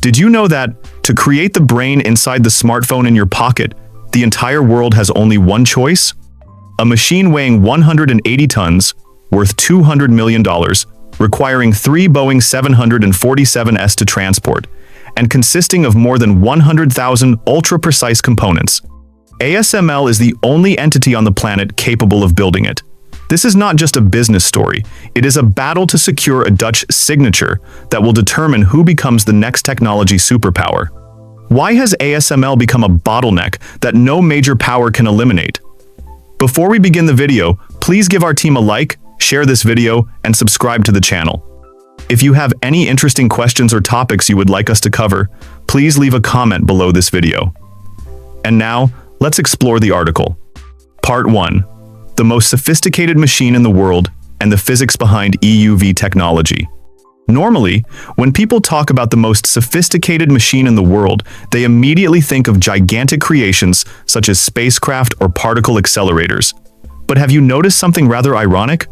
Did you know that to create the brain inside the smartphone in your pocket, the entire world has only one choice? A machine weighing 180 tons, worth $200 million, requiring 3 Boeing 747s to transport, and consisting of more than 100,000 ultra-precise components. ASML is the only entity on the planet capable of building it. This is not just a business story, it is a battle to secure a Dutch signature that will determine who becomes the next technology superpower. Why has ASML become a bottleneck that no major power can eliminate? Before we begin the video, please give our team a like, share this video, and subscribe to the channel. If you have any interesting questions or topics you would like us to cover, please leave a comment below this video. And now, let's explore the article. Part 1. The most sophisticated machine in the world and the physics behind EUV technology. Normally, when people talk about the most sophisticated machine in the world, they immediately think of gigantic creations such as spacecraft or particle accelerators. But have you noticed something rather ironic?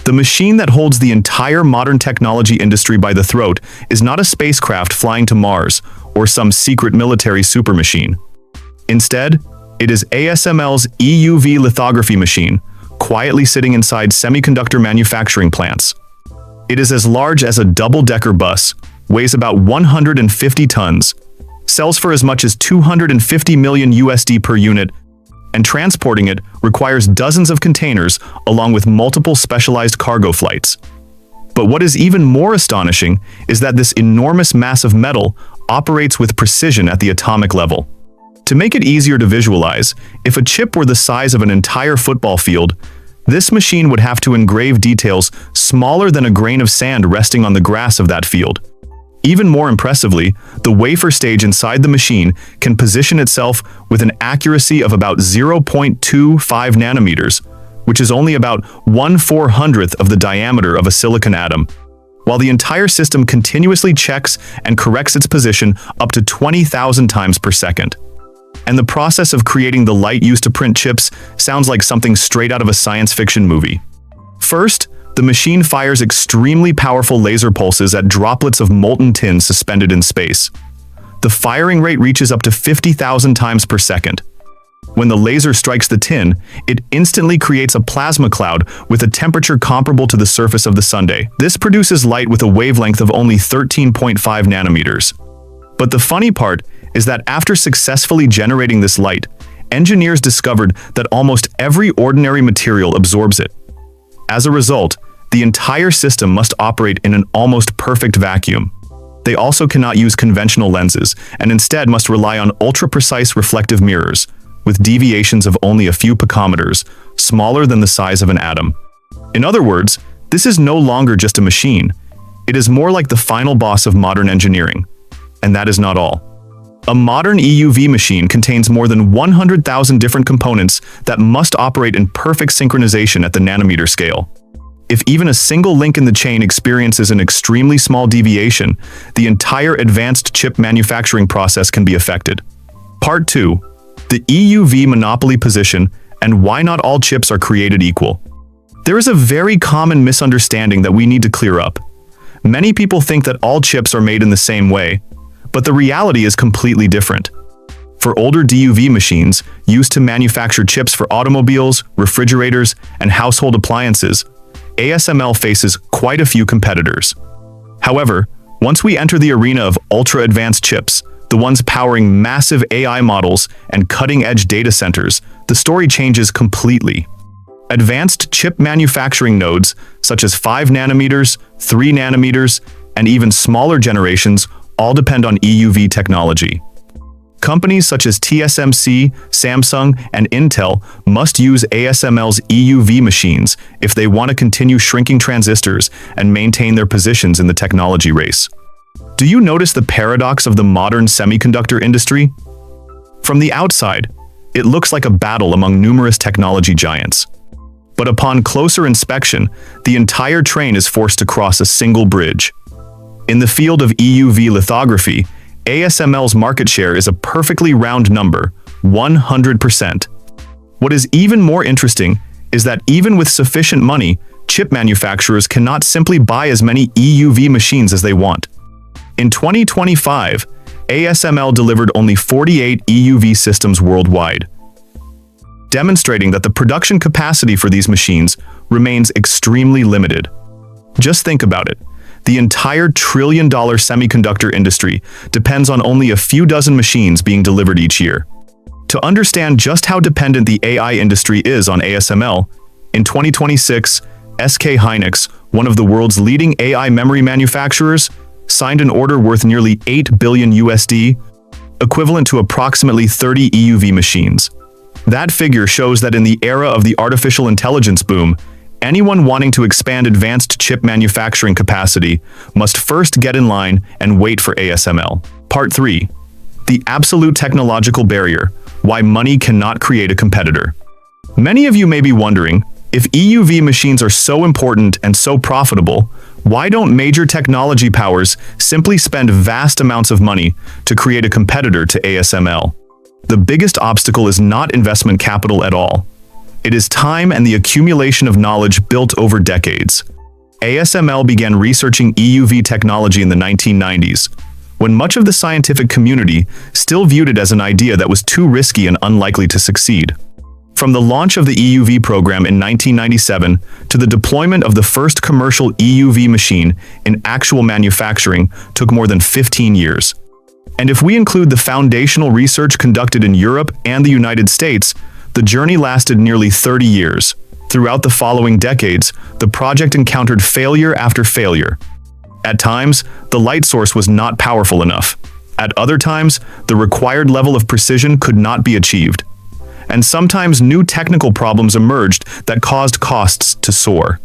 The machine that holds the entire modern technology industry by the throat is not a spacecraft flying to Mars or some secret military supermachine. Instead, it is ASML's EUV lithography machine, quietly sitting inside semiconductor manufacturing plants. It is as large as a double-decker bus, weighs about 150 tons, sells for as much as $250 million USD per unit, and transporting it requires dozens of containers along with multiple specialized cargo flights. But what is even more astonishing is that this enormous mass of metal operates with precision at the atomic level. To make it easier to visualize, if a chip were the size of an entire football field, this machine would have to engrave details smaller than a grain of sand resting on the grass of that field. Even more impressively, the wafer stage inside the machine can position itself with an accuracy of about 0.25 nanometers, which is only about 1/400th of the diameter of a silicon atom, while the entire system continuously checks and corrects its position up to 20,000 times per second. And the process of creating the light used to print chips sounds like something straight out of a science fiction movie. First, the machine fires extremely powerful laser pulses at droplets of molten tin suspended in space. The firing rate reaches up to 50,000 times per second. When the laser strikes the tin, it instantly creates a plasma cloud with a temperature comparable to the surface of the Sunday. This produces light with a wavelength of only 13.5 nanometers. But the funny part is that after successfully generating this light, engineers discovered that almost every ordinary material absorbs it. As a result, the entire system must operate in an almost perfect vacuum. They also cannot use conventional lenses and instead must rely on ultra-precise reflective mirrors, with deviations of only a few picometers, smaller than the size of an atom. In other words, this is no longer just a machine. It is more like the final boss of modern engineering. And that is not all. A modern EUV machine contains more than 100,000 different components that must operate in perfect synchronization at the nanometer scale. If even a single link in the chain experiences an extremely small deviation, the entire advanced chip manufacturing process can be affected. Part 2. The EUV monopoly position and why not all chips are created equal. There is a very common misunderstanding that we need to clear up. Many people think that all chips are made in the same way, but the reality is completely different. For older DUV machines, used to manufacture chips for automobiles, refrigerators, and household appliances, ASML faces quite a few competitors. However, once we enter the arena of ultra-advanced chips, the ones powering massive AI models and cutting-edge data centers, the story changes completely. Advanced chip manufacturing nodes, such as 5 nanometers, 3 nanometers, and even smaller generations, all depend on EUV technology. Companies such as TSMC, Samsung, and Intel must use ASML's EUV machines if they want to continue shrinking transistors and maintain their positions in the technology race. Do you notice the paradox of the modern semiconductor industry? From the outside, it looks like a battle among numerous technology giants. But upon closer inspection, the entire train is forced to cross a single bridge. In the field of EUV lithography, ASML's market share is a perfectly round number, 100%. What is even more interesting is that even with sufficient money, chip manufacturers cannot simply buy as many EUV machines as they want. In 2025, ASML delivered only 48 EUV systems worldwide, demonstrating that the production capacity for these machines remains extremely limited. Just think about it. The entire trillion-dollar semiconductor industry depends on only a few dozen machines being delivered each year. To understand just how dependent the AI industry is on ASML, in 2026, SK Hynix, one of the world's leading AI memory manufacturers, signed an order worth nearly $8 billion USD, equivalent to approximately 30 EUV machines. That figure shows that in the era of the artificial intelligence boom, anyone wanting to expand advanced chip manufacturing capacity must first get in line and wait for ASML. Part 3. The absolute technological barrier: why money cannot create a competitor. Many of you may be wondering, if EUV machines are so important and so profitable, why don't major technology powers simply spend vast amounts of money to create a competitor to ASML? The biggest obstacle is not investment capital at all. It is time and the accumulation of knowledge built over decades. ASML began researching EUV technology in the 1990s, when much of the scientific community still viewed it as an idea that was too risky and unlikely to succeed. From the launch of the EUV program in 1997 to the deployment of the first commercial EUV machine in actual manufacturing took more than 15 years. And if we include the foundational research conducted in Europe and the United States, the journey lasted nearly 30 years. Throughout the following decades, the project encountered failure after failure. At times, the light source was not powerful enough. At other times, the required level of precision could not be achieved. And sometimes new technical problems emerged that caused costs to soar.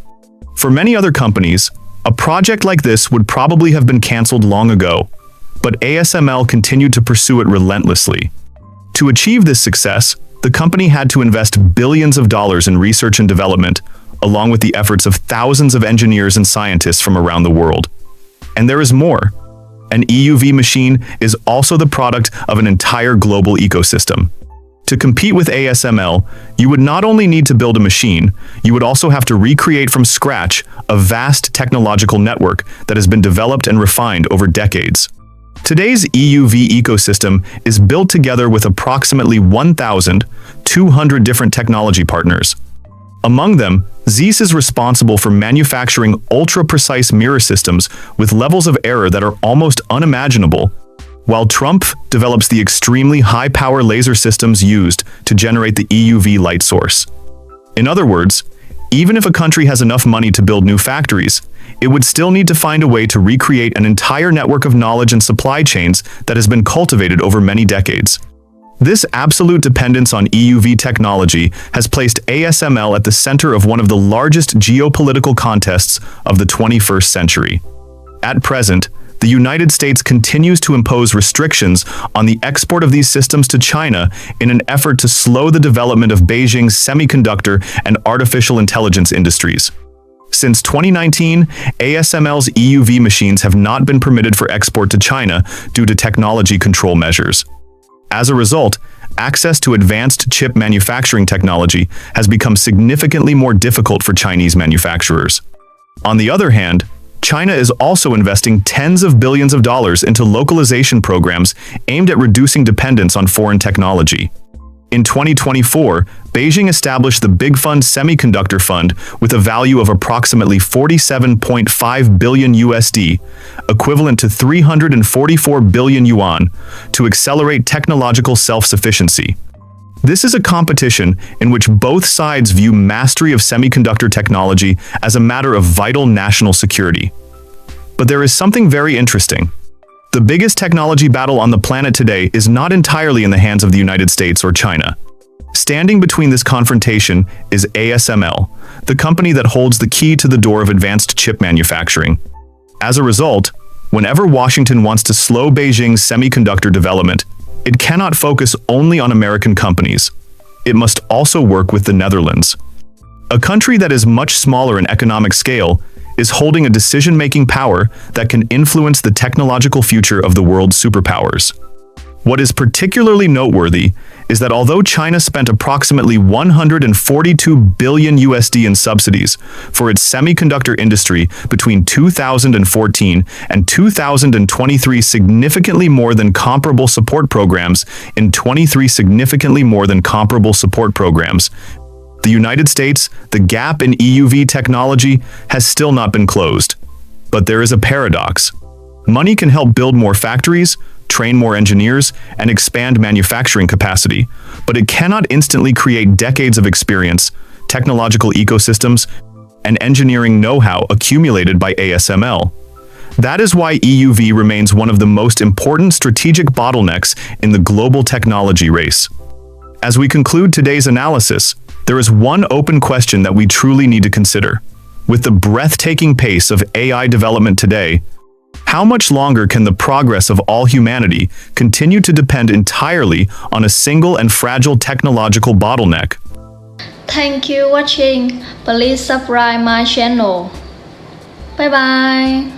For many other companies, a project like this would probably have been canceled long ago, but ASML continued to pursue it relentlessly. To achieve this success, the company had to invest billions of dollars in research and development, along with the efforts of thousands of engineers and scientists from around the world. And there is more. An EUV machine is also the product of an entire global ecosystem. To compete with ASML, you would not only need to build a machine, you would also have to recreate from scratch a vast technological network that has been developed and refined over decades. Today's EUV ecosystem is built together with approximately 1,200 different technology partners. Among them, ZEISS is responsible for manufacturing ultra-precise mirror systems with levels of error that are almost unimaginable, while TSMC develops the extremely high-power laser systems used to generate the EUV light source. In other words, even if a country has enough money to build new factories, it would still need to find a way to recreate an entire network of knowledge and supply chains that has been cultivated over many decades. This absolute dependence on EUV technology has placed ASML at the center of one of the largest geopolitical contests of the 21st century. At present, the United States continues to impose restrictions on the export of these systems to China in an effort to slow the development of Beijing's semiconductor and artificial intelligence industries. Since 2019, ASML's EUV machines have not been permitted for export to China due to technology control measures. As a result, access to advanced chip manufacturing technology has become significantly more difficult for Chinese manufacturers. On the other hand, China is also investing tens of billions of dollars into localization programs aimed at reducing dependence on foreign technology. In 2024, Beijing established the Big Fund Semiconductor Fund with a value of approximately 47.5 billion USD, equivalent to 344 billion yuan, to accelerate technological self-sufficiency. This is a competition in which both sides view mastery of semiconductor technology as a matter of vital national security. But there is something very interesting. The biggest technology battle on the planet today is not entirely in the hands of the United States or China. Standing between this confrontation is ASML, the company that holds the key to the door of advanced chip manufacturing. As a result, whenever Washington wants to slow Beijing's semiconductor development, it cannot focus only on American companies. It must also work with the Netherlands. A country that is much smaller in economic scale is holding a decision-making power that can influence the technological future of the world's superpowers. What is particularly noteworthy is that although China spent approximately 142 billion USD in subsidies for its semiconductor industry between 2014 and 2023, significantly more than comparable support programs the United States, the gap in EUV technology has still not been closed. But there is a paradox. Money can help build more factories, train more engineers, and expand manufacturing capacity, but it cannot instantly create decades of experience, technological ecosystems, and engineering know-how accumulated by ASML. That is why EUV remains one of the most important strategic bottlenecks in the global technology race. As we conclude today's analysis, there is one open question that we truly need to consider. With the breathtaking pace of AI development today, how much longer can the progress of all humanity continue to depend entirely on a single and fragile technological bottleneck? Thank you for watching. Please subscribe my channel. Bye bye.